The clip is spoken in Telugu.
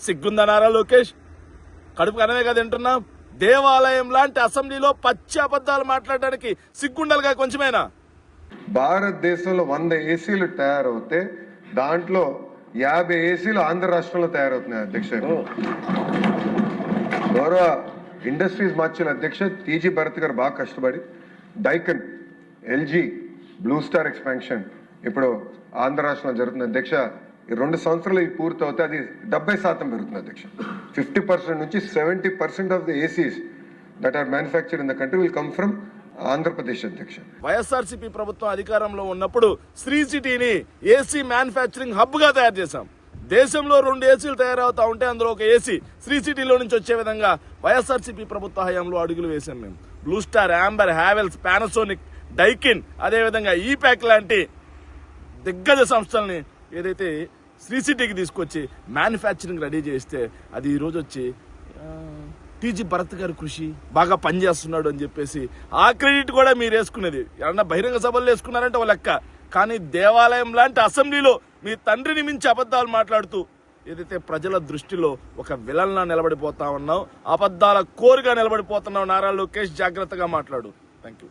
సిగ్గుందా నారా లోకేష్? కడుపు కనమే కదా తింటున్నాం. దేవాలయం లాంటి అసెంబ్లీలో పచ్చి అబద్ధాలు మాట్లాడడానికి సిగ్గుండాలిగా కొంచెమేనా? భారతదేశంలో 100 ఏసీలు తయారవుతే దాంట్లో 50 ఏసీలు ఆంధ్ర రాష్ట్రంలో తయారవుతున్నాయి అధ్యక్ష. గౌరవ ఇండస్ట్రీస్ మార్చిన అధ్యక్ష టీజీ భరత్ గారు బాగా కష్టపడి డైకన్, ఎల్జీ, బ్లూ స్టార్ ఎక్స్పాన్షన్ ఇప్పుడు ఆంధ్ర రాష్ట్రంలో జరుగుతుంది అధ్యక్ష. ఈ 2 సంవత్సరాలు ఇది పూర్తి అవుతే అది 70% పెరుగుతుంది అధ్యక్ష. 50% నుంచి 70% of the ACs that are manufactured in the country will come from Andhra Pradesh అధ్యక్ష. వైఎస్ఆర్సీపీ ప్రభుత్వం అధికారంలో ఉన్నప్పుడు శ్రీ సిటీని ఏసీ మ్యానుఫ్యాక్చరింగ్ హబ్ గా తయారు చేశాం. దేశంలో 2 ఏసీలు తయారవుతా ఉంటే అందులో ఒక ఏసీ శ్రీ సిటీలో నుంచి వచ్చే విధంగా వైఎస్ఆర్సీపీ ప్రభుత్వ హయాంలో అడుగులు వేశాం మేము. Blue star, Amber, Havells, Panasonic, Daikin, అదేవిధంగా ఈప్యాక్ లాంటి దిగ్గజ సంస్థల్ని ఏదైతే శ్రీ సిటీకి తీసుకొచ్చి మ్యానుఫ్యాక్చరింగ్ రెడీ చేస్తే అది ఈరోజు వచ్చి టీజీ భరత్ గారి కృషి బాగా పనిచేస్తున్నాడు అని చెప్పేసి ఆ క్రెడిట్ కూడా మీరు వేసుకునేది. ఏమన్నా బహిరంగ సభల్లో వేసుకున్నారంటే ఒక లెక్క, కానీ దేవాలయం లాంటి అసెంబ్లీలో మీ తండ్రిని మించి అబద్ధాలు మాట్లాడుతూ ఏదైతే ప్రజల దృష్టిలో ఒక విలన్లా నిలబడిపోతా ఉన్నావు, అబద్ధాల కోరుగా నిలబడిపోతున్నావు నారా లోకేష్, జాగ్రత్తగా మాట్లాడు. Thank you.